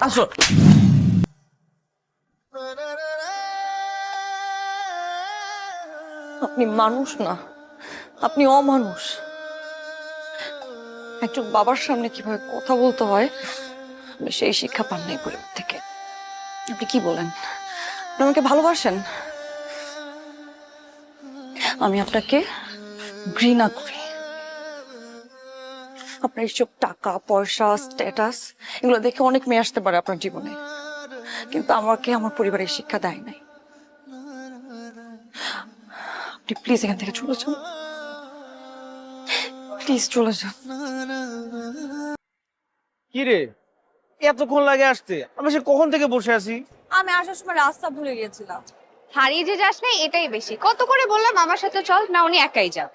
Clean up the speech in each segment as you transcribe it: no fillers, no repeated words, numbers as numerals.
আসো। আপনি মানুষ না, আপনি অমানুষ। একজন বাবার সামনে কিভাবে কথা বলতে হয় আপনি সেই শিক্ষা পান নাই পরিবার থেকে। আপনি কি বলেন? আপনি আমাকে ভালোবাসেন? আমি আপনাকে ঘৃণা করি। আপনার এইসব টাকা পয়সা স্ট্যাটাস এগুলো দেখে অনেক মেয়ে আসতে পারে আপনার জীবনে, কিন্তু আমাকে আমার পরিবারের শিক্ষা দেয় নাই। আপনি প্লিজ এখান থেকে চলে যান, প্লিজ চলে যান। কি রে, এতক্ষণ লাগে আসতে? আমি সে কখন থেকে বসে আছি। আমি আসার সময় রাস্তা ভুলে গিয়েছিলাম। হারিয়ে যে যাস না এটাই বেশি। কত করে বললাম আমার সাথে চল, না উনি একাই যাও।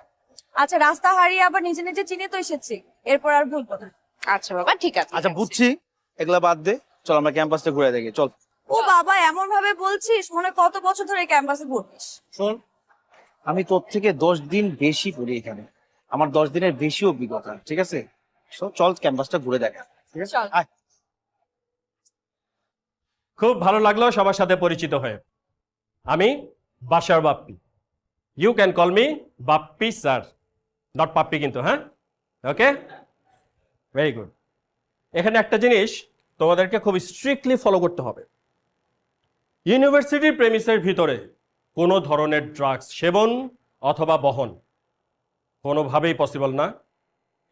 আচ্ছা, রাস্তা হারিয়ে আবার নিজে নিজে চিনে তো এসেছি, এরপর আর ভুলবো না। আচ্ছা বাবা, ঠিক আছে। আচ্ছা বুঝছি, এগুলা বাদ দে, চল আমরা ক্যাম্পাসটা ঘুরে দেখি, চল। ও বাবা, এমন ভাবে বলছিস মনে হয় কত বছর ধরে ক্যাম্পাসে ঘুরছিস। শোন, আমি তোর থেকে 10 দিন বেশি পড়ি এখানে, আমার 10 দিনের বেশি অভিজ্ঞতা, ঠিক আছে? চল ক্যাম্পাসটা ঘুরে দেখা, ঠিক আছে? চল। আয়। খুব ভালো লাগলো সবার সাথে পরিচিত হয়ে। আমি Bashar Bappi. You can call me Bappi sir, not Pappi কিন্তু, হ্যাঁ? Okay, very good. এখানে একটা জিনিস তোমাদেরকে খুব স্ট্রিক্টলি ফলো করতে হবে। ইউনিভার্সিটির প্রেমিসের ভিতরে কোনো ধরনের ড্রাগস সেবন অথবা বহন কোনোভাবেই পসিবল না।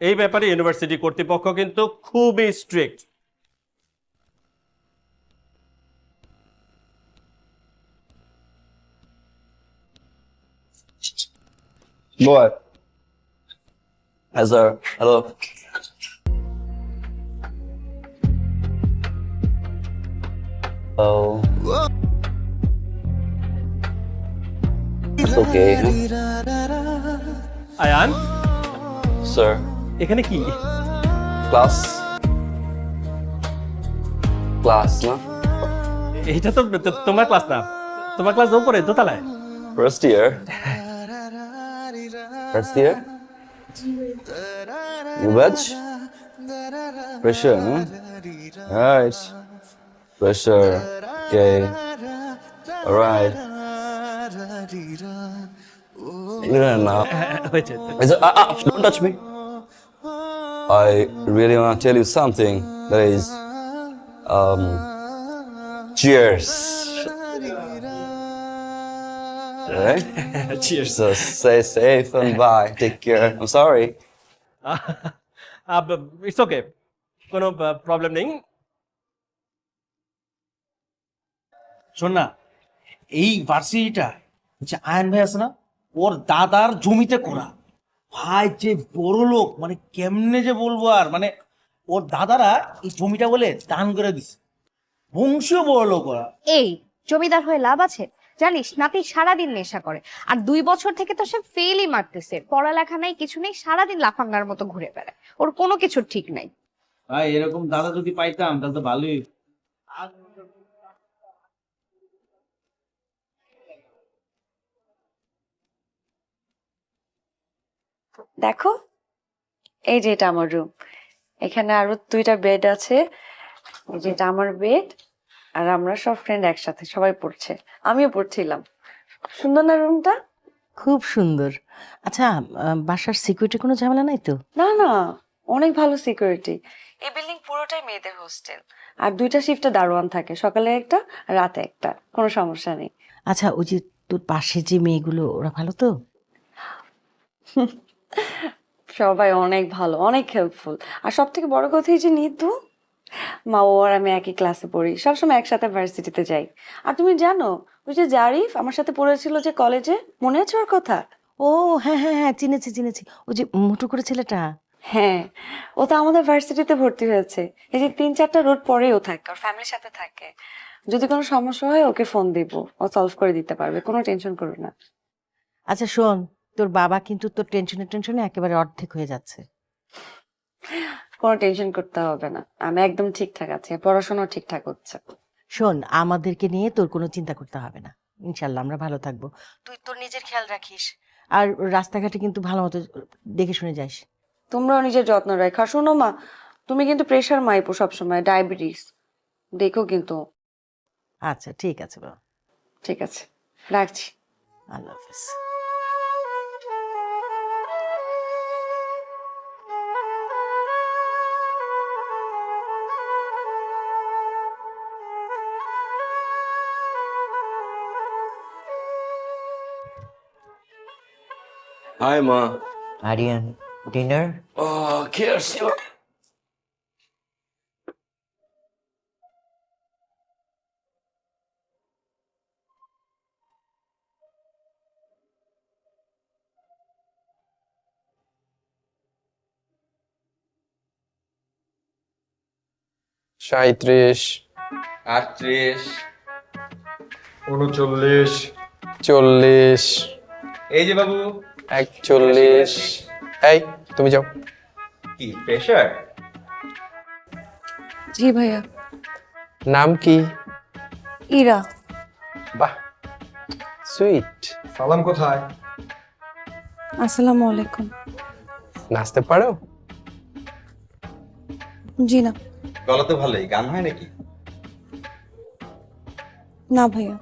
এই ব্যাপারে ইউনিভার্সিটি কর্তৃপক্ষ কিন্তু খুবই strict. Boy. Hi, sir. Hello. Oh. It's okay. Ayan, Sir. এখানে কি? Class. Class, no? এইটা তো তোমার ক্লাস না, তোমার ক্লাস উপরে দোতলায়। First year. First year? You batch? Pressure, no? Alright. Pressure. Okay. Alright. Now. হয়েছে। Don't touch me. I really want to tell you something. That is, cheers. Alright? Cheers. So stay safe and bye. Take care. I'm sorry. It's okay, কোনো problem নেই। শোন না, এই ভার্সিটিটা হচ্ছে ion ভাই আছে না, ওর দাদার জমিতে করা। ভাই যে বড় লোক, মানে কেমনে যে বলবো আর, মানে ওর দাদারা এই জমিটা বলে দান করে দিছে, বংশীয় বড় লোক ওরা। এই জমিদার হয়ে লাভ আছে? জানিস নাতি সারাদিন নেশা করে, আর 2 বছর থেকে তো সে ফেলই মারতেছে। পড়ালেখা নাই, কিছু নেই, সারাদিন লাফাঙ্গার মতো ঘুরে বেড়ায়। ওর কোনো কিছুর ঠিক নাই। ভাই এরকম দাদা যদি পাইতাম তাহলে তো ভালোই। দেখো, এই যে এটা আমার রুম, এখানে আরো 2টা বেড আছে। এই যে এটা আমার বেড, আর আমরা সব ফ্রেন্ড একসাথে সবাই পড়ছে, আমিও পড়ছিলাম। সুন্দর না রুমটা? খুব সুন্দর। আচ্ছা, বাসার সিকিউরিটি কোনো ঝামেলা নাই তো? না না, অনেক ভালো সিকিউরিটি। এই বিল্ডিং পুরোটাই মেয়েদের হোস্টেল, আর 2টা শিফটে দারোয়ান থাকে, সকালে একটা রাতে একটা, কোনো সমস্যা নেই। আচ্ছা, ওই যে তোর পাশে যে মেয়েগুলো, ওরা ভালো তো? সবাই অনেক ভালো, অনেক হেল্পফুল। আর সব থেকে বড় কথা এই যে নিতু, মা ও আর আমি একই ক্লাসে পড়ি, সবসময় একসাথে ভার্সিটিতে যাই। আর তুমি জানো, ওই যে জারিফ আমার সাথে পড়েছিল যে কলেজে, মনে আছে ওর কথা? ও হ্যাঁ হ্যাঁ হ্যাঁ, চিনেছি চিনেছি, ওই যে মোটু করে ছেলেটা। হ্যাঁ, ও তো আমাদের ভার্সিটিতে ভর্তি হয়েছে। এই যে 3-4টা রোড পরেই ও থাকে, ওর ফ্যামিলির সাথে থাকে। যদি কোনো সমস্যা হয় ওকে ফোন দিব, ও সলভ করে দিতে পারবে, কোনো টেনশন করো না। আচ্ছা শোন, তোর বাবা কিন্তু তোর টেনশনে টেনশনে একেবারে অর্ধেক হয়ে যাচ্ছে। কোনো টেনশন করতে হবে না, আমি একদম ঠিকঠাক আছি, পড়াশোনাও ঠিকঠাক হচ্ছে। শোন, আমাদেরকে নিয়ে তোর কোনো চিন্তা করতে হবে না, ইনশাল্লাহ আমরা ভালো থাকবো। তুই তোর নিজের খেয়াল রাখিস, আর রাস্তাঘাটে কিন্তু ভালো মতো দেখে শুনে যাস। তোমরাও নিজের যত্ন রাখো। শোনো মা, তুমি কিন্তু প্রেশার মাইপো সবসময়, ডায়াবেটিস দেখো কিন্তু। আচ্ছা ঠিক আছে বাবা, ঠিক আছে, রাখছি। আল্লাহ হাফিজ। Hi, Ma. Aryan, dinner? Oh, cheers. সাঁইত্রিশ, 38 উনচল্লিশ, চল্লিশ, এই যে বাবু 41। এই তুমি যাও। কি প্রেশার? জি ভাইয়া। নাম কি? ইরা। বাহ, সুইট। সালাম কোথায়? আসসালামু আলাইকুম। নাচতে পারো? জি না। গলা তো ভালোই, গান হয় নাকি? না ভাইয়া।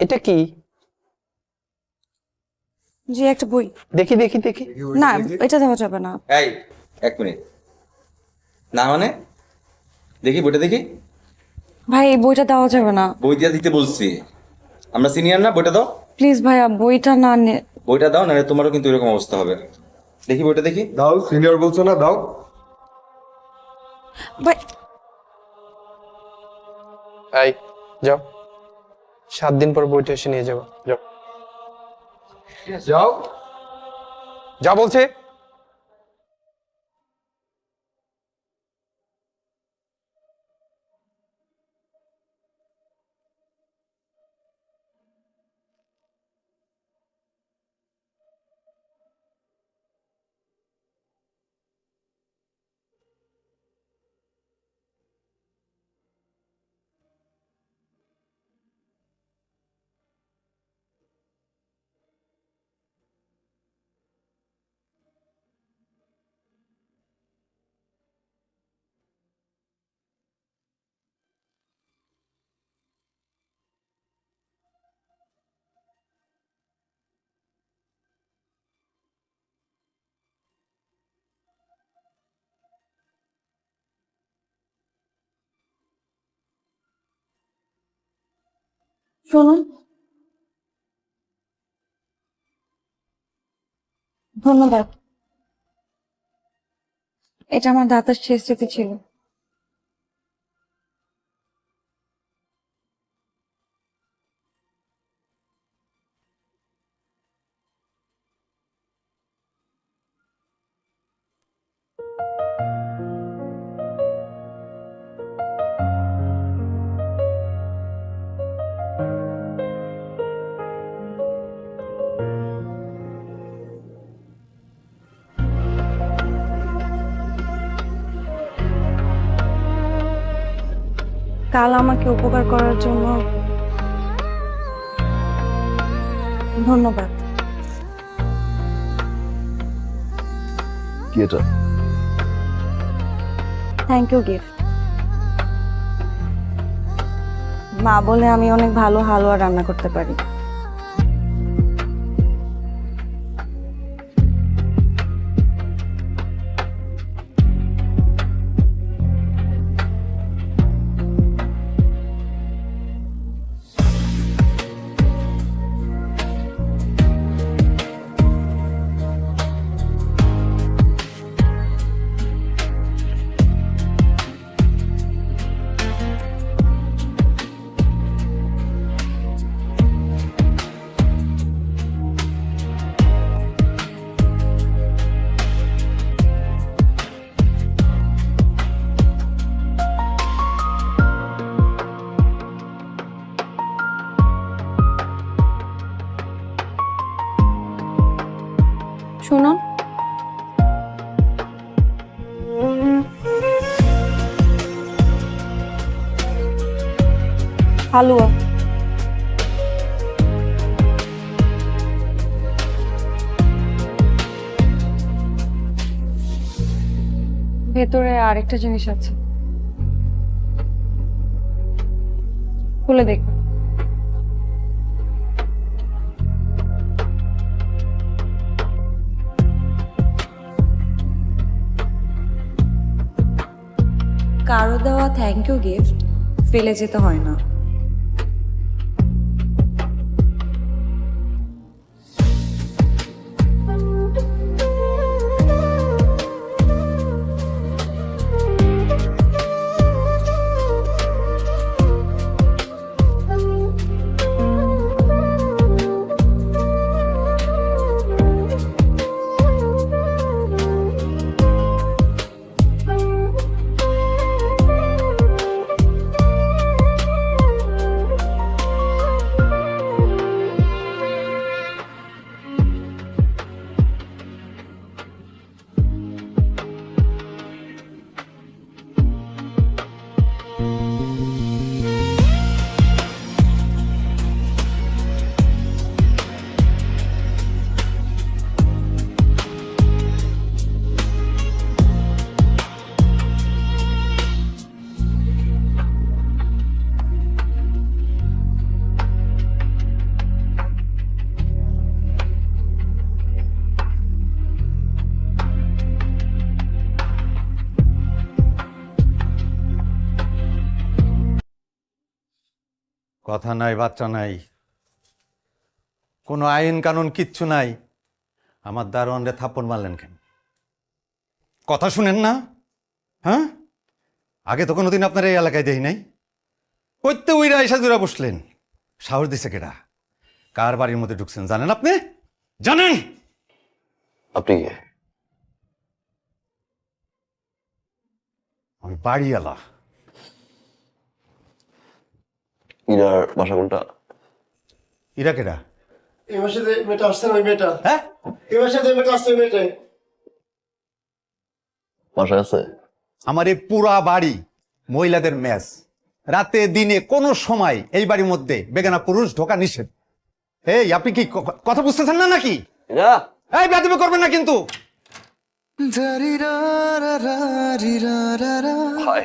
এটা কি? জি একটা বই। দেখি দেখি দেখি। না এটা দেওয়া যাবে না। এই এক মিনিট, না মানে দেখি বইটা দেখি। ভাই এই বইটা দেওয়া যাবে না। বই দিয়া দিতে বলছি, আমরা সিনিয়র না, বইটা দাও। প্লিজ ভাইয়া বইটা না বইটা দাও, নাহলে তোমারও কিন্তু এরকম অবস্থা হবে। দেখি বইটা দেখি। দাও, সিনিয়র বলছো না, দাও। ভাই এই যাও, 7 দিন পর বইটা এসে নিয়ে যাবো। যাও যাও, যা বলছে। শুনুন, ধন্যবাদ। এটা আমার দাদার শেষ স্মৃতি ছিল। কাল আমাকে উপকার করার জন্য ধন্যবাদ। কি এটা? Thank you gift. মা বলে আমি অনেক ভালো হালুয়া রান্না করতে পারি। শুনুন, হালুয়া। ভেতরে আরেকটা জিনিস আছে, খুলে দেখ। কারো দেওয়া থ্যাংক ইউ গিফট ফেলে যেতে হয় না। কথা নাই, বাচ্চা নাই, কোনো আইন কানুন কিচ্ছু নাই। আমার দারোয়ানরে থাপ্পড় মারলেন কেন? কথা শুনেন না? হ্যাঁ, আগে তো কোনোদিন আপনার এই এলাকায় দেখি নাই। কইতে উইরা এসা জুড়া বসলেন। সাহস দিছে কেডা? কার বাড়ির মধ্যে ঢুকছেন জানেন আপনি? জানেন? আপনি কে? আমি বাড়িওয়ালা। ইরার বাসা কোনটা? ইরা কেডা? এই মাসে যে মেয়েটা আসছে না, ওই মেয়েটা। হ্যাঁ, এই মাসে যে মেয়েটা আসছে, ওই মেয়েটা। বাসা আছে? আমার এই পুরা বাড়ি মহিলাদের ম্যাচ। রাতে দিনে কোনো সময় এই বাড়ির মধ্যে বেগানা পুরুষ ঢোকা নিষেধ। এই আপনি কি কথা বুঝতেছেন না নাকি? ইরা, এই বেয়াদবি করবেন না কিন্তু। হাই।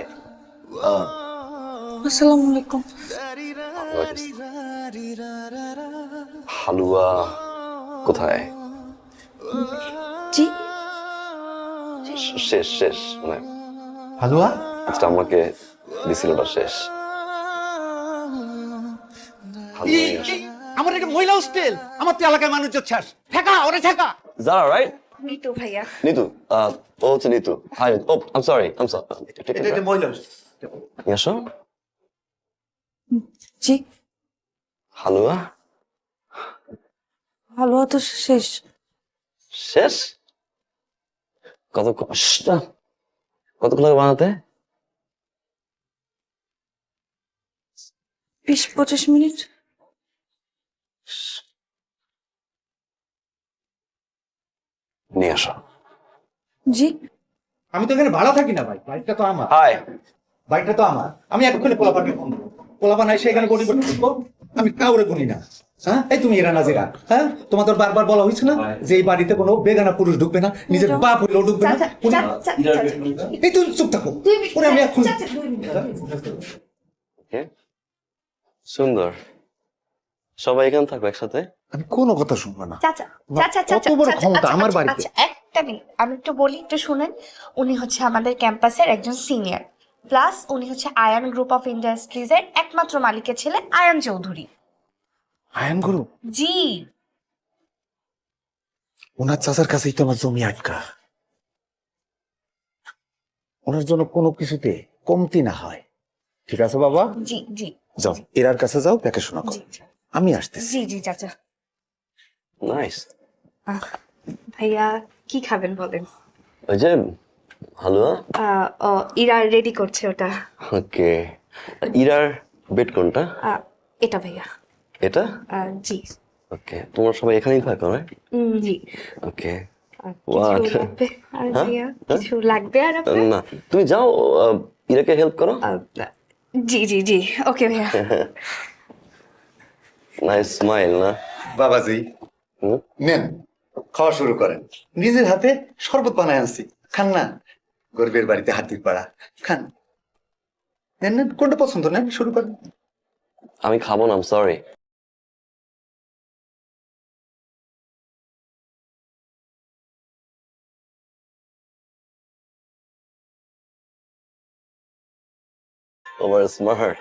আসসালামু আলাইকুম। হালুয়া কোথায়? জি, শেষ শেষ, মানে হালুয়া আজকে আমাকে দিছিল ওটা শেষ। হালুয়া নিয়ে আসো। আমার একটা মহিলা হোস্টেল, আমার তো এলাকার মানুষ শেষ। ঠেকা ওরে ঠেকা। জারা, রাইট? নিতু ভাইয়া। নিতু, ও হচ্ছে নিতু। হাই, ও আম সরি, এটা মহিলা। নিয়ে আসো। জি। হালুয়া হালুয়া তো শেষ। শেষ? কতক্ষণ লাগে বানাতে? 20-25 মিনিট। নিয়ে আসো। জি। আমি তো এখানে ভাড়া থাকি না ভাই, বাড়িটা তো আমার। হাই। বাড়িটা তো আমার। আমি এতক্ষণে পোলাপানকে ফোন করবো। পোলাপান এসে এখানে গড়ি গড়ি করবো। আমি কাউরে গুনি না। হ্যাঁ, এই তুমি এরা নাজিরা। হ্যাঁ, তোমাদের বারবার বলা হয়েছে না যে এই বাড়িতে কোনো বেগানা পুরুষ ঢুকবে না, নিজের বাপ হইলেও ঢুকবে না। এই তুমি চুপ থাকো। ওরে আমি এখন সুন্দর, সবাই এখানে থাকো একসাথে। আমি কোনো কথা শুনবো না। চাচা চাচা কত বড় ক্ষমতা আমার বাড়িতে। আচ্ছা, একটা মিনিট আমি একটু বলি, একটু শুনেন। উনি হচ্ছে আমাদের ক্যাম্পাসের একজন সিনিয়র, প্লাস উনি হচ্ছে আয়ান গ্রুপ অফ ইন্ডাস্ট্রিজ এর একমাত্র মালিকের ছেলে আয়ান চৌধুরী। আয়ন গুরু, জি। ওনার চাচার কাছেই তো আমার জমি আটকা। ওনার জন্য কোনো কিছুতে কমতি না হয়। ঠিক আছে বাবা? জি জি যাও, এরার কাছে যাও, দেখাশোনা করো। আমি আসতেছি। জি জি চাচা। নাইস। ভাইয়া কি খাবেন বলেন? ওই যে হালুয়া। ইরা রেডি করছে ওটা। ওকে, ইরার বেড কোনটা? এটা ভাইয়া। এটা? জি। ওকে, তোমরা সবাই এখানেই থাকো, রাইট? জি। ওকে। কিছু লাগবে আর ভাইয়া? কিছু লাগবে আর আপনার? না, তুমি যাও, ইরাকে হেল্প করো। জি জি জি, ওকে ভাইয়া। নাইস স্মাইল না? বাবাজি, নেন খাওয়া শুরু করেন। নিজের হাতে শরবত বানায় আনছি, খান না। গরিবের বাড়িতে হাতির পাড়া খান। নেন নেন, কোনটা পছন্দ নেন, শুরু করেন। আমি খাবো না, sorry. Over smart.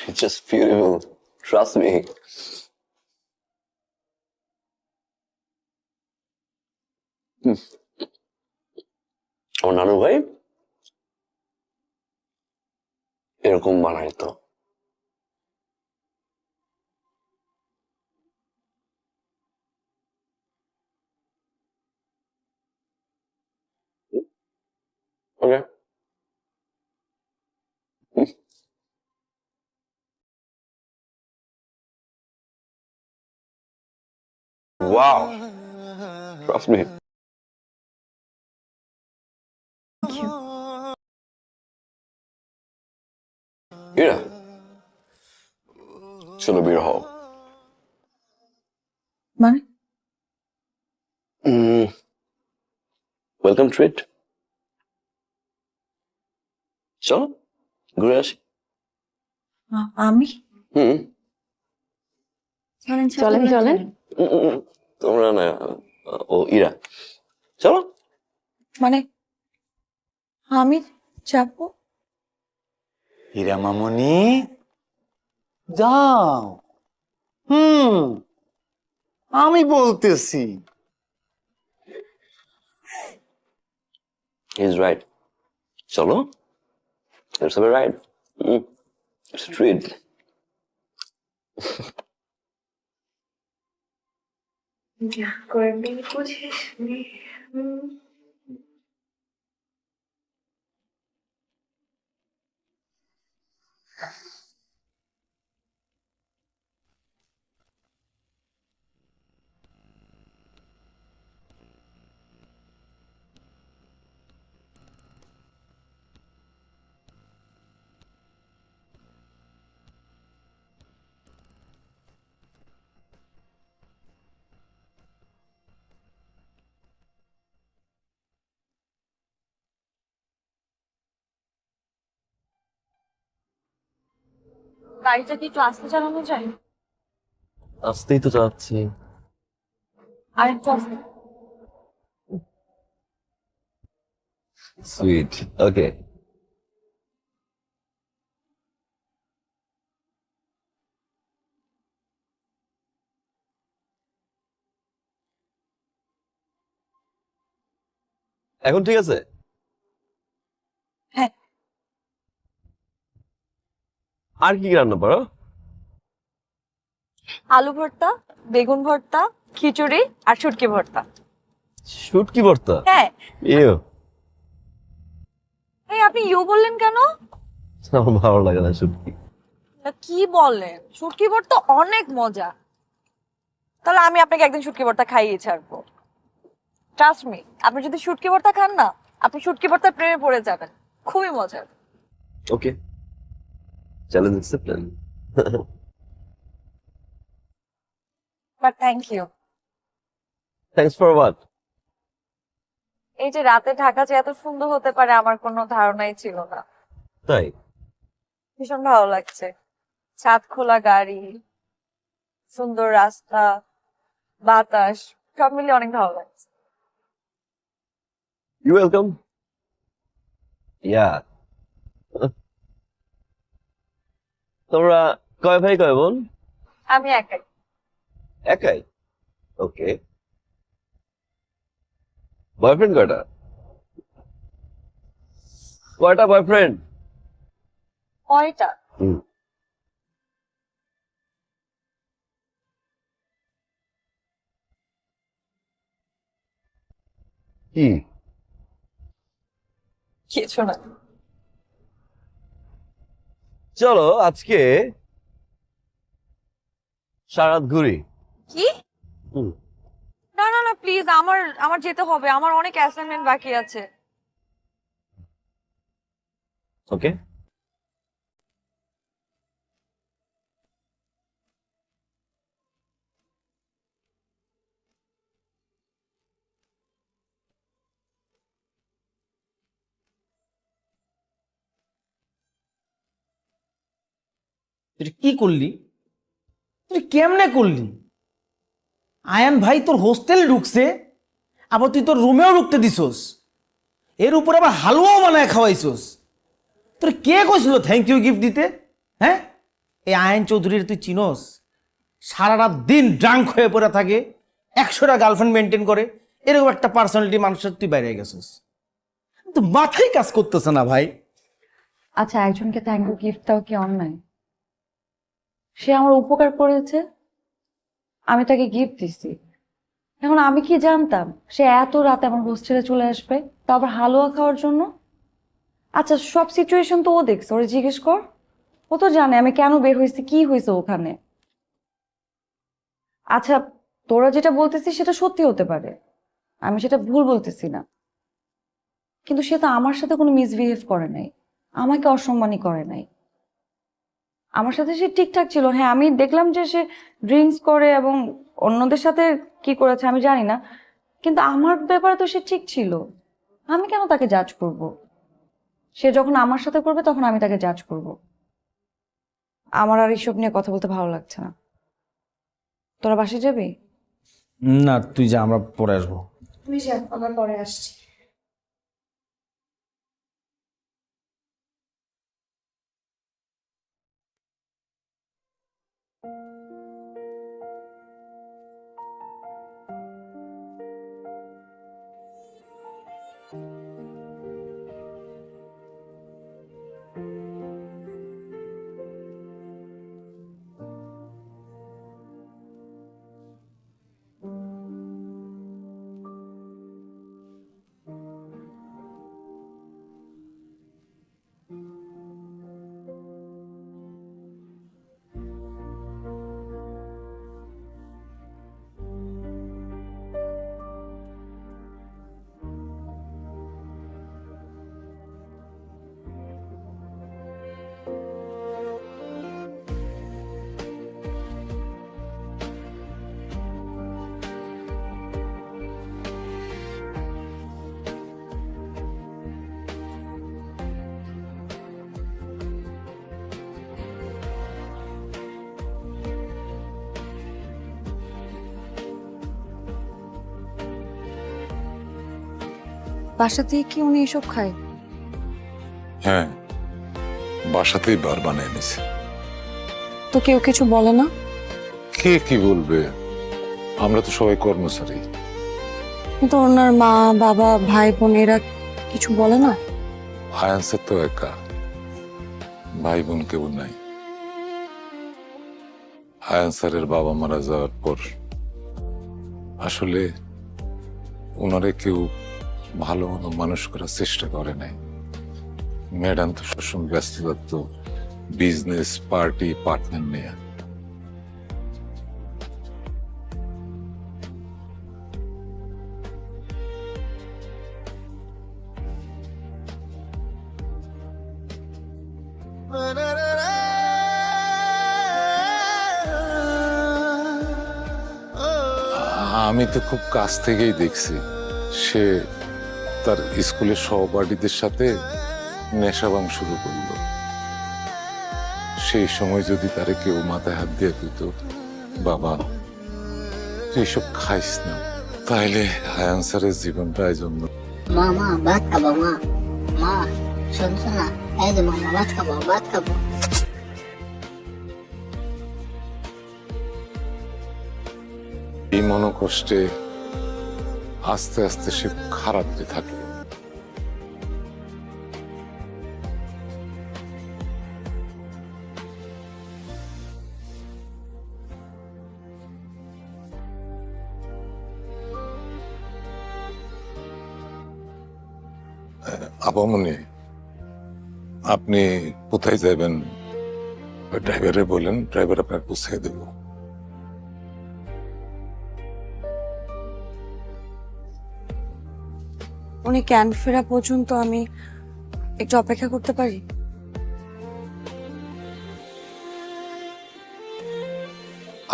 It's just beautiful. Trust me. আমার নানু ভাই এরকম বানাইতো। Okay. Wow. Trust me. Ira, চলো বের হও। মানে ওয়েলকাম ট্রিট। চলো ঘুরে আসি। আমি হুম। চলেন চলেন। তোমরা না, ও ইরা, চলো। মানে আমি যাবো? হীরা মামনি যাও। আমি বলতেছি। He's right. চলো, let's have a ride. It's a treat. গাড়িটা কি একটু আস্তে চালানো যায়? আসতেই তো যাচ্ছি। আর একটু আস্তে। সুইট, ওকে। এখন ঠিক আছে? হ্যাঁ। আর কি রান্না পারো? আলু ভর্তা, বেগুন ভর্তা, খিচুড়ি আর শুটকি ভর্তা। শুটকি ভর্তা? হ্যাঁ। ইউ, এই আপনি ইউ বললেন কেন? আমার ভালো লাগে না শুটকি। না, কি বলেন, শুটকি ভর্তা অনেক মজা। তাহলে আমি আপনাকে একদিন শুটকি ভর্তা খাইয়ে ছাড়বো। ট্রাস্ট মি, আপনি যদি শুটকি ভর্তা খান না, আপনি শুটকি ভর্তার প্রেমে পড়ে যাবেন। খুবই মজার। Okay, challenge accepted. But thank you. Thanks for what? এই যে রাতে ঢাকা যে এত সুন্দর হতে পারে আমার কোনো ধারণাই ছিল না। তাই? ভীষণ ভালো লাগছে। ছাদ খোলা গাড়ি, সুন্দর রাস্তা, বাতাস, সব মিলিয়ে অনেক ভালো লাগছে। You welcome. ইয়া। তোমরা কয় ভাই কয় বোন? আমি একাই। একাই? ওকে। বয়ফ্রেন্ড কয়টা? কয়টা বয়ফ্রেন্ড? কয়টা? কি? কিছু না। চলো আজকে সারাত ঘুরি। কি? না না না, প্লিজ, আমার আমার যেতে হবে, আমার অনেক অ্যাসাইনমেন্ট বাকি আছে। ওকে? তুই কি করলি? তুই কেমনে করলি? আয়ান ভাই তোর হোস্টেল ঢুকছে, আবার তুই তোর রুমেও ঢুকতে দিছস, এর উপর আবার হালুয়াও বানায় খাওয়াইছস। তোর কে কইছিল থ্যাংক ইউ গিফট দিতে? হ্যাঁ, এই আয়ান চৌধুরীর তুই চিনস? সারা রাত দিন ড্রাঙ্ক হয়ে পড়ে থাকে, 100টা গার্লফ্রেন্ড মেনটেন করে, এরকম একটা পার্সোনালিটি মানুষের তুই বাইরে গেছিস। তো মাথায় কাজ করতেছে না ভাই। আচ্ছা, একজনকে থ্যাংক ইউ গিফট দাও কি অন্যায়? সে আমার উপকার করেছে, আমি তাকে গিফট দিছি। এখন আমি কি জানতাম সে এত রাতে আমার হোস্টেলে চলে আসবে, তা আবার হালুয়া খাওয়ার জন্য? আচ্ছা, সব সিচুয়েশন তো ও দেখছে, ওরে জিজ্ঞেস কর, ও তো জানে আমি কেন বের হয়েছি, কি হয়েছে ওখানে। আচ্ছা, তোরা যেটা বলতেছিস সেটা সত্যি হতে পারে, আমি সেটা ভুল বলতেছি না, কিন্তু সে তো আমার সাথে কোনো মিসবিহেভ করে নাই, আমাকে অসম্মানই করে নাই। আমার সাথে সে ঠিকঠাক ছিল। হ্যাঁ, আমি দেখলাম যে সে ড্রিঙ্কস করে এবং অন্যদের সাথে কি করেছে আমি জানি না, কিন্তু আমার ব্যাপারে তো সে ঠিক ছিল। আমি কেন তাকে জাজ করব? সে যখন আমার সাথে করবে তখন আমি তাকে জাজ করব। আমার আর এইসব নিয়ে কথা বলতে ভালো লাগছে না। তোরা বাসায় যাবি? না, তুই যা, আমরা পরে আসবো। তুমি যাও, আমার পরে আসছি। বাসা থেকে কি উনি এসব খায়? হ্যাঁ, বাসাতেই বার বানিয়ে নিছে। তো কেউ কিছু বলে না? কে কি বলবে, আমরা তো সবাই কর্মচারী। কিন্তু ওনার মা বাবা ভাই বোন এরা কিছু বলে না? আয়ান্সের তো একা, ভাই বোন কেউ নাই। আয়ান্সারের বাবা মারা যাওয়ার পর আসলে ওনারে কেউ ভালো মতো মানুষ করার চেষ্টা করে নাই। ম্যাডাম তো সবসময় ব্যস্ত থাকতো বিজনেস, পার্টি, পার্টনার নিয়ে। আমি তো খুব কাছ থেকেই দেখছি সে তার স্কুলের সহপাঠীদের সাথে নেশাবাং শুরু করলো। সেই সময় যদি তারে কেউ মাথায় হাত দিয়ে দিত, বাবা তুই এসব খাইস না, তাইলে আয়ানসারের জীবনটা এই জন্য। মা মা ভাত খাবো, মা মা শুনছো না, এই যে মামা ভাত খাবো, ভাত খাবো। এই মনোকষ্টে আস্তে আস্তে সে খারাপ হতে থাকে। আপামনি, আপনি কোথায় যাবেন ড্রাইভারে বলেন, ড্রাইভার আপনাকে পৌঁছে দেব। উনি ক্যান ফেরা পর্যন্ত আমি একটু অপেক্ষা করতে পারি?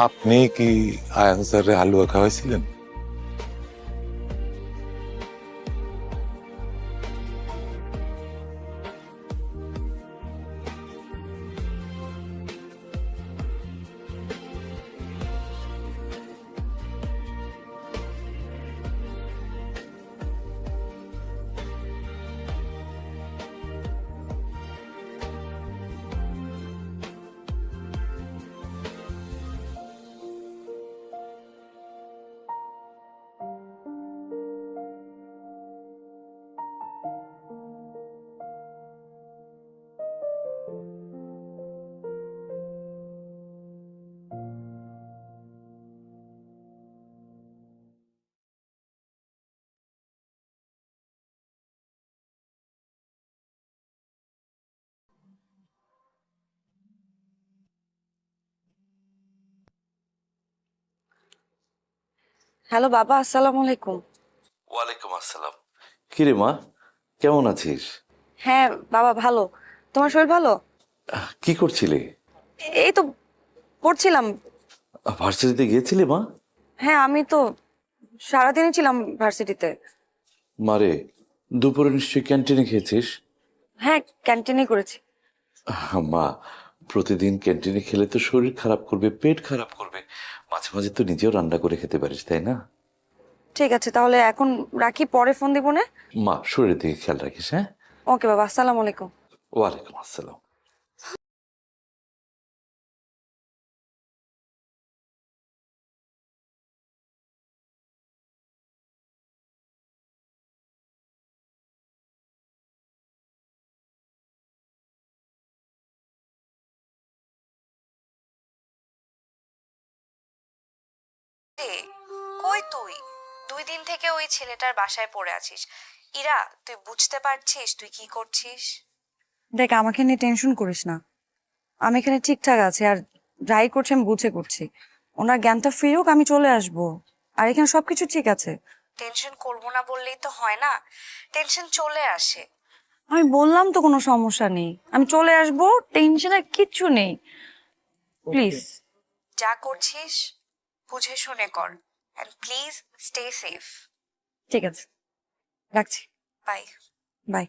আপনি কি আয়ান স্যারের হালুয়া খাওয়াইছিলেন? হ্যালো বাবা, আসসালামু আলাইকুম। ওয়ালাইকুম আসসালাম। কিরে মা, কেমন আছিস? হ্যাঁ বাবা, ভালো। তোমার শরীর ভালো? কি করছিলে? এই তো পড়ছিলাম। ভার্সিটিতে গিয়েছিলে মা? হ্যাঁ, আমি তো সারাদিনই ছিলাম ভার্সিটিতে। মারে, দুপুরে নিশ্চয়ই ক্যান্টিনে খেয়েছিস? হ্যাঁ, ক্যান্টিনেই করেছি। মা, প্রতিদিন ক্যান্টিনে খেলে তো শরীর খারাপ করবে, পেট খারাপ করবে। মাঝে মাঝে তো নিজেও রান্না করে খেতে পারিস, তাই না? ঠিক আছে, তাহলে এখন রাখি, পরে ফোন দিব না? মা, শরীরের দিকে খেয়াল রাখিস। হ্যাঁ, ওকে বাবা, আসসালামু আলাইকুম। ওয়ালাইকুম আসসালাম। কই তুই? 2 দিন থেকে ওই ছেলেটার বাসায় পড়ে আছিস। ইরা, তুই বুঝতে পারছিস তুই কি করছিস? দেখ, আমাকে নিয়ে টেনশন করিস না। আমি এখানে ঠিকঠাক আছি, আর যাই করছি আমি বুঝে করছি। ওনার জ্ঞানটা ফিরুক, আমি চলে আসব। আর এখানে সবকিছু ঠিক আছে। টেনশন করবো না বললেই তো হয় না, টেনশন চলে আসে। আমি বললাম তো কোনো সমস্যা নেই, আমি চলে আসব, টেনশনের কিচ্ছু নেই। প্লিজ। যা করছিস বুঝে শুনে কর, এন্ড প্লিজ স্টে সেফ। ঠিক আছে, রাখছি। বাই। বাই।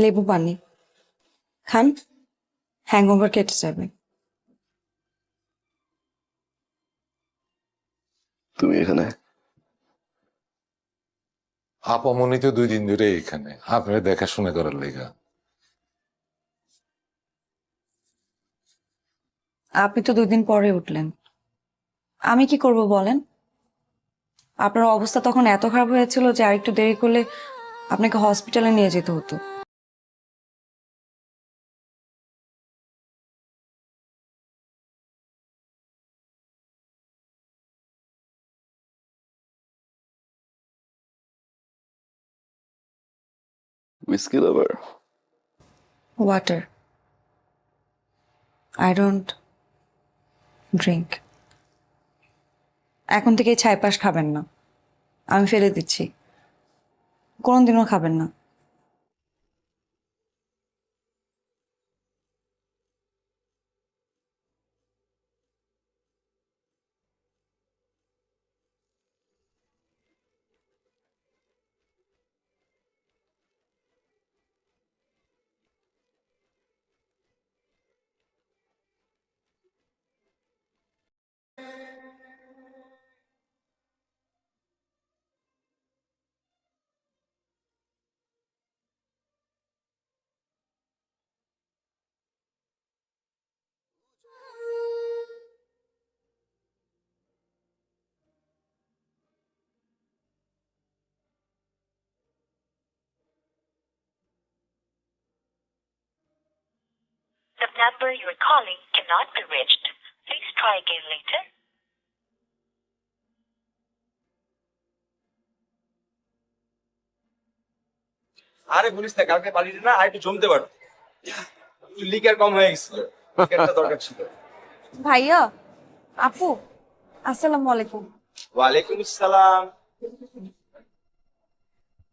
লেবু পানি খান, হ্যাংওভার কেটে যাবে। তুমি এখানে? আপামনি তো 2 দিন ধরে এখানে আপনার দেখাশোনা করার লেগা। আপনি তো 2 দিন পরে উঠলেন, আমি কি করব বলেন? আপনার অবস্থা তখন এত খারাপ হয়েছিল যে আরেকটু দেরি করলে আপনাকে হসপিটালে নিয়ে যেতে হতো। Whisky lover? Water. I don't drink. এখন থেকে এই ছাইপাশ খাবেন না, আমি ফেলে দিচ্ছি। কোনোদিনও খাবেন না। number you are calling cannot be reached. Please try again later. আরে বলিস না, কালকে পার্টিটা না আর একটু জমতে পারত, একটু লিকার কম হয়ে গেছিল, লিকারটা দরকার ছিল। ভাইয়া, আপু, আসসালামু আলাইকুম। ওয়ালাইকুম আসসালাম।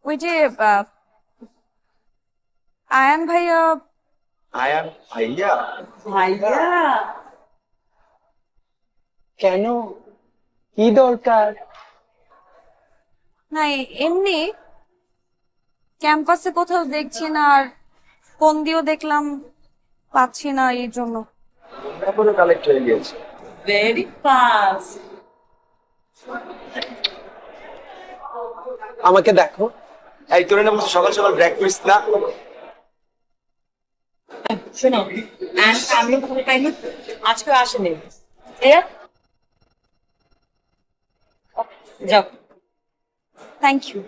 ওই যে আয়ান ভাইয়া। আয়ান ভাইয়া? ভাইয়া কেন, কি দরকার? না, এমনি ক্যাম্পাসে কোথাও দেখছি না, আর ফোন দিয়েও দেখলাম পাচ্ছি না, এই জন্য। তারপরে কালেক্ট হয়ে গিয়েছে। Very fast. আমাকে দেখো। এই তোরে না বলছি সকাল সকাল ব্রেক করিস না। শোনো, আমি টাইমে আজকে আসেনি, যাও। Thank you.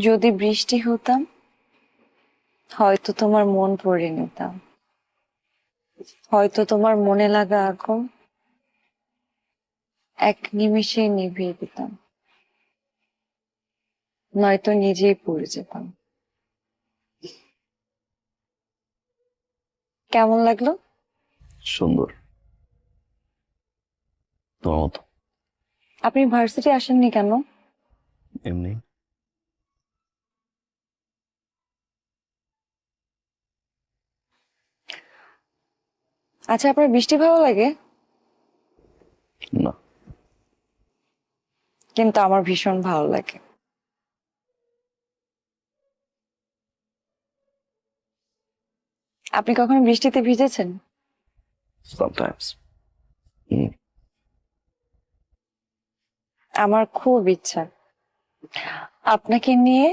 যদি বৃষ্টি হতাম, হয়তো তোমার মন পড়ে নিতাম, হয়তো তোমার মনে লাগা আগুন এক নিমেষে নিভিয়ে দিতাম, নয়তো নিজেই পড়ে যেতাম। কেমন লাগলো? সুন্দর, তোমার মতো। আপনি ভার্সিটি আসেননি কেন? এমনি। আচ্ছা, আপনার বৃষ্টি ভালো লাগে? না। কিন্তু আমার ভীষণ ভালো লাগে। আপনি কখনো বৃষ্টিতে ভিজেছেন? সামটাইমস। আমার খুব ইচ্ছা আপনাকে নিয়ে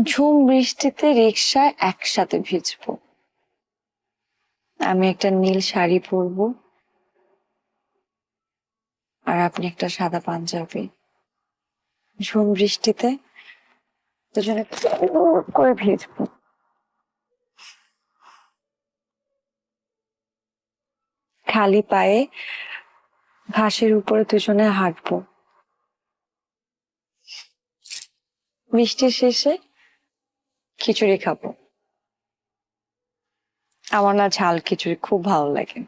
ঝুম বৃষ্টিতে রিকশায় একসাথে ভিজবো। আমি একটা নীল শাড়ি পরবো, আর আপনি একটা সাদা পাঞ্জাবি। ঝুম বৃষ্টিতে দুজনে করে ভিজবো। খালি পায়ে ঘাসের উপরে দুজনে হাঁটবো। বৃষ্টির শেষে খিচুড়ি খাবো। আমার না ঝাল খিচুড়ি খুব ভালো লাগে,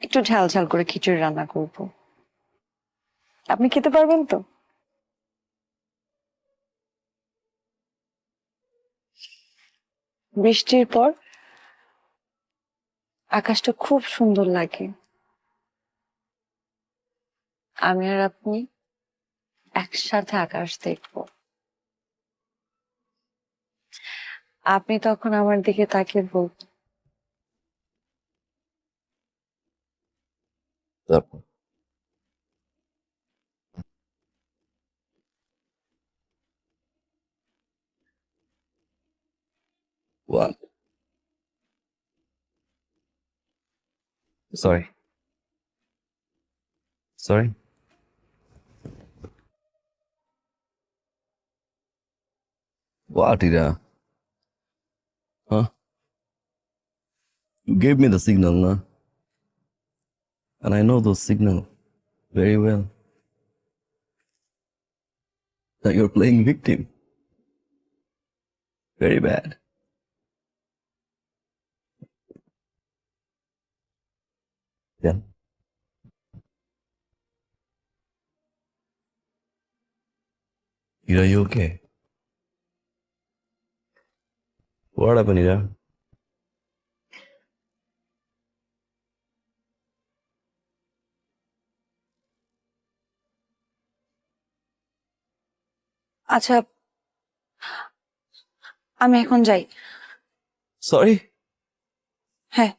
একটু ঝাল ঝাল করে খিচুড়ি রান্না করব। আপনি খেতে পারবেন তো? বৃষ্টির পর আকাশটা খুব সুন্দর লাগে। আমি আর আপনি একসাথে আকাশ দেখব। আপনি তখন আমার দিকে তাকিয়ে বলবেন, তারপর what? Sorry. Sorry. What, Ira? Huh? You gave me the signal, na? And I know those signals very well. That you're playing victim. Very bad. Yeah. Ira, you okay? What happened, Ira? আচ্ছা আমি এখন যাই। Sorry? হ্যাঁ।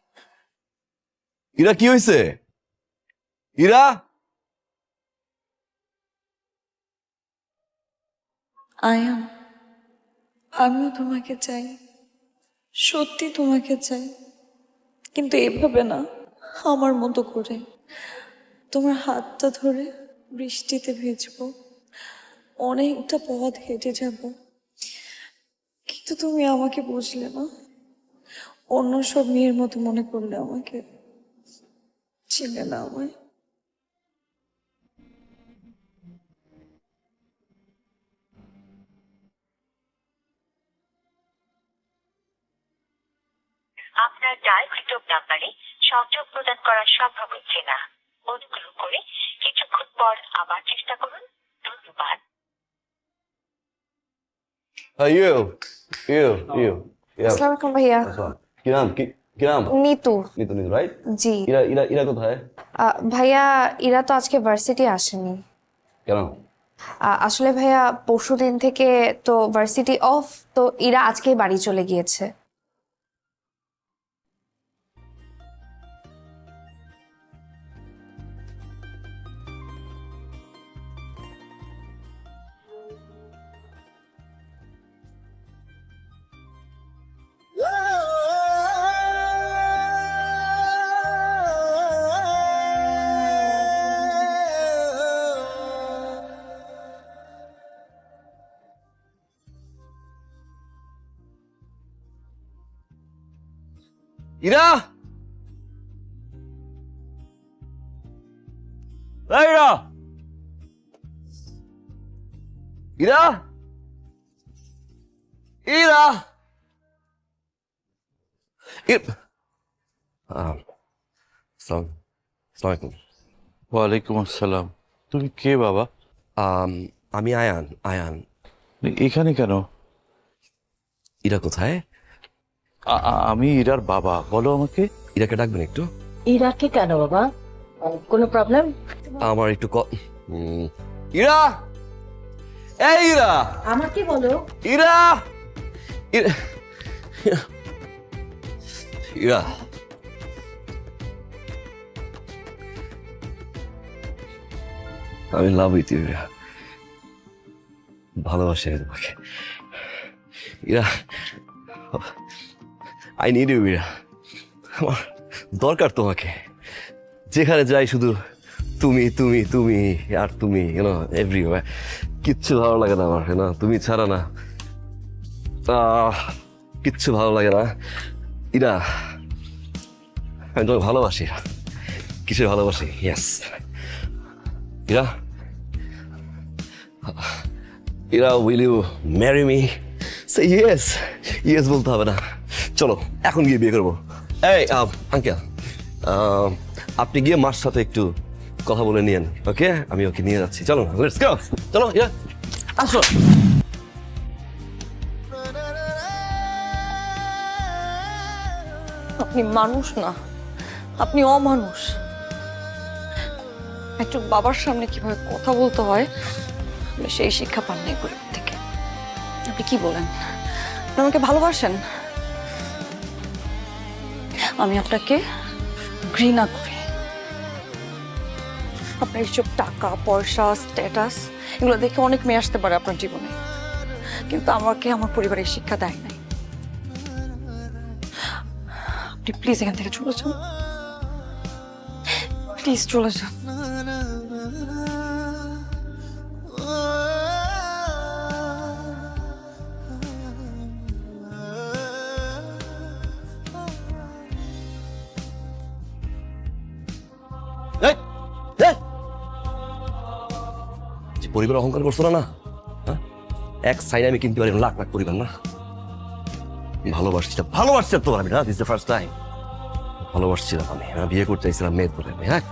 ইরা, কি হয়েছে? ইরা? আয়ান, আমিও তোমাকে চাই, সত্যি তোমাকে চাই, কিন্তু এভাবে না, আমার মতো করে। তোমার হাতটা ধরে বৃষ্টিতে ভিজবো, অনেকটা পথ হেঁটে যাব, কিন্তু তুমি আমাকে বুঝলে না। অন্য সব মেয়ের মতো মনে করলে আমাকে চিনে না আমায়। আপনার ডায়ালকৃত নাম্বারে সংযোগ প্রদান করা সম্ভব হচ্ছে না। অনুগ্রহ করে কিছুক্ষণ পর আবার চেষ্টা করুন। ধন্যবাদ। আসসালামু আলাইকুম ভাইয়া। কি নাম? নিতু। নিতু নিতু রাইট? জি। ইরা কোথায়? ভাইয়া ইরা তো আজকে ভার্সিটি আসেনি। কেন? আসলে ভাইয়া পরশুদিন থেকে তো ভার্সিটি অফ, তো ইরা আজকেই বাড়ি চলে গিয়েছে। ইরা! এই ইরা! ইরা! ইরা! আসসালামাইকুম। ওয়ালাইকুম আসসালাম। তুমি কে বাবা? আমি আয়ান। এখানে কেন? ইরা কোথায়? আমি ইরার বাবা। বলো আমাকে। ইরাকে ডাকবেন একটু? ইরাকে কেন বাবা? কোনো প্রবলেম? আমার একটু ইরা! এই ইরা! আমাকে বলো। ইরা! ইরা! ইরা! আমি লাভ উইথ ইউ ইরা। ভালোবাসি আমি তোমাকে Ira. I need you Ira. আমার দরকার তোমাকে। যেখানে যাই শুধু তুমি তুমি তুমি আর তুমি, ইউনো, এভরিওয়্যার। কিচ্ছু ভালো লাগে না আমার, না তুমি ছাড়া না কিচ্ছু ভালো লাগে না ইরা। আমি তোমাকে ভালোবাসি। কিসের ভালোবাসি? Yes Ira. Ira, will you marry me? সে ইয়েস। ইয়েস বলতে হবে না, চলো এখন গিয়ে বিয়ে করবো। এই আঙ্কেল, আপনি গিয়ে মার সাথে একটু কথা বলে নিয়েন, ওকে? আমি ওকে নিয়ে যাচ্ছি। চলো লেটস গো। চলো ইরা, আসো। আপনি মানুষ না, আপনি অমানুষ। একটু বাবার সামনে কিভাবে কথা বলতে হয় আপনি সেই শিক্ষা পান নাই পরিবার থেকে। আপনি কি বলেন? আপনি আমাকে ভালোবাসেন? আমি আপনাকে ঘৃণা করি। আপনার এইসব টাকা পয়সা স্ট্যাটাস এগুলো দেখে অনেক মেয়ে আসতে পারে আপনার জীবনে, কিন্তু আমাকে আমার পরিবারের শিক্ষা দেয় নাই। আপনি প্লিজ এখান থেকে চলে যান, প্লিজ চলে যান। পরিবার অহংকার করছো না? হ্যাঁ, এক সাইড আমি কিনতে পারি লাখ লাখ পরিবার না। ভালোবাসছিলাম তোমার আমি, না দিস দ্য ফার্স্ট টাইম ভালোবাসছিলাম আমি। বিয়ে করতে চাইছিলাম মেয়ের পরে আমি। হ্যাঁ,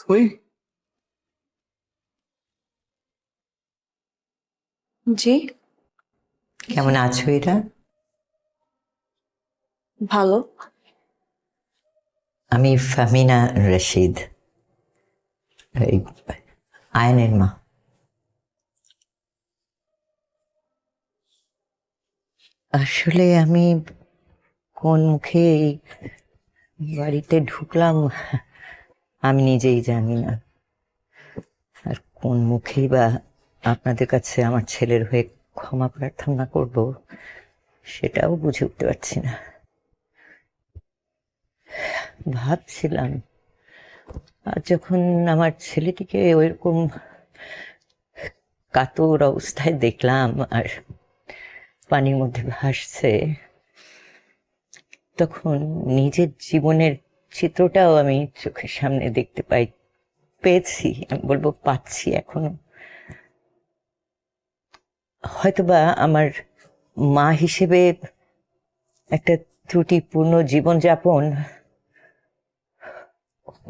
তুমি জি কেমন আছো এরা? ভালো। আমি ফাহমিনা রশিদ, এই আয়নের মা। আসলে আমি কোন মুখে এই বাড়িতে ঢুকলাম আমি নিজেই জানি না, আর কোন মুখেই বা আপনাদের কাছে আমার ছেলের হয়ে ক্ষমা প্রার্থনা করব সেটাও বুঝে উঠতে পারছি না। ভাবছিলাম আর যখন আমার ছেলেটিকে ওইরকম কাতর অবস্থায় দেখলাম আর পানির মধ্যে ভাসছে, তখন নিজের জীবনের চিত্রটাও আমি চোখের সামনে দেখতে পেয়েছি, আমি বলবো পাচ্ছি এখনো। হয়তোবা আমার মা হিসেবে একটা ত্রুটিপূর্ণ জীবনযাপন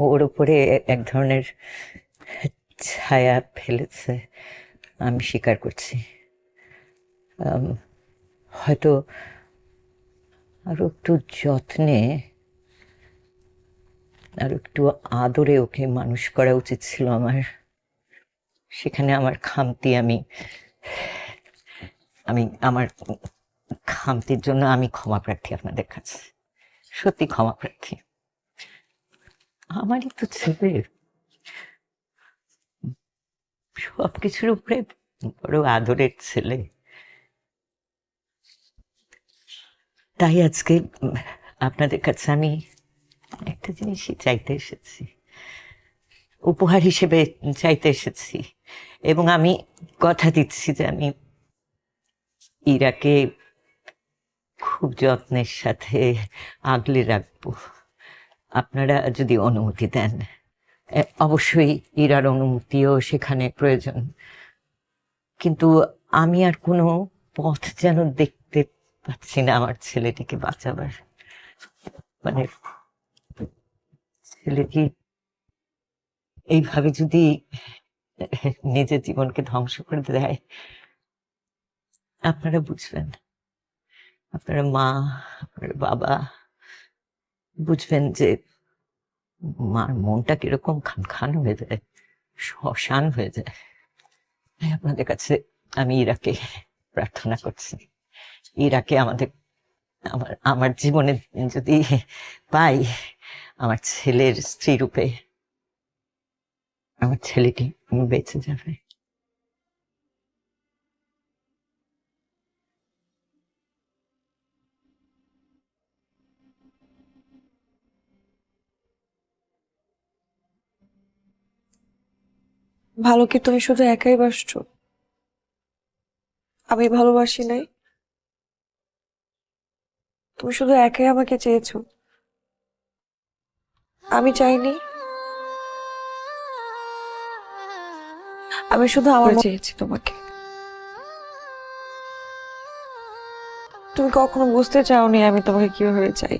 ওর উপরে এক ধরনের ছায়া ফেলেছে, আমি স্বীকার করছি। হয়তো আরো একটু যত্নে আর একটু আদরে ওকে মানুষ করা উচিত ছিল আমার। সেখানে আমার খামতি, আমি আমার খামতির জন্য আমি ক্ষমা প্রার্থী আপনাদের কাছে, সত্যি ক্ষমা প্রার্থী। আমারই তো ছেলে, সবকিছুর উপরে বড় আদরের ছেলে। তাই আজকে আপনাদের কাছে আমি একটা জিনিসই চাইতে এসেছি, উপহার হিসেবে চাইতে এসেছি, এবং আমি কথা দিচ্ছি যে আমি ইরাকে খুব যত্নের সাথে আগলে রাখবো, আপনারা যদি অনুমতি দেন। অবশ্যই ইরার অনুমতিও সেখানে প্রয়োজন, কিন্তু আমি আর কোনো পথ যেন দেখতে পাচ্ছি না আমার ছেলেটিকে বাঁচাবার। মানে ছেলেটি এইভাবে যদি নিজের জীবনকে ধ্বংস করে দেয়, আপনারা বুঝবেন, আপনারা মা, আপনার বাবা বুঝবেন যে মার মনটা কিরকম খান খান হয়ে যায়, শ্মশান হয়ে যায়। তাই আপনাদের কাছে আমি ইরাকে প্রার্থনা করছি, ইরাকে আমার জীবনে যদি পাই, আমার ছেলের স্ত্রী রূপে আমার ছেলেটি বেঁচে যাবে। ভালো কি তুমি শুধু একাই বাসছো? আমি ভালোবাসি নাই? তুমি শুধু একাই আমাকে চেয়েছো, আমি চাইনি? আমি শুধু আমার চেয়েছি তোমাকে। তুমি কখনো বুঝতে চাওনি আমি তোমাকে কিভাবে চাই,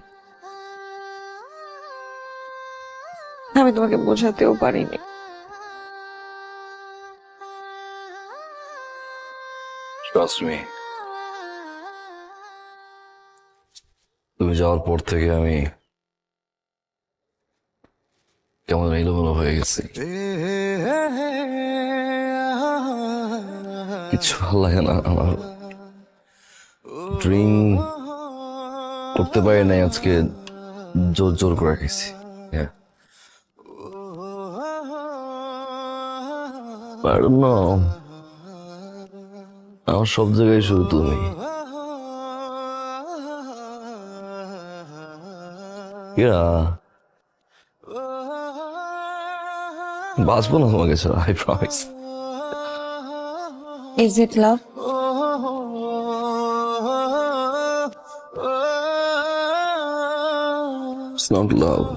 আমি তোমাকে বোঝাতেও পারিনি। Trust me. তুমি যাওয়ার পর থেকে আমি কেমন এলোমেলো হয়ে গেছি, কিছু ভালো লাগে না আমার। ড্রিঙ্ক করতে পারি নাই আজকে, জোর জোর করে গেছি। আমার সব জায়গায় শুধু তুমি। বাঁচবো না তোমাকে ছাড়া, I promise. Is it love? It's not love.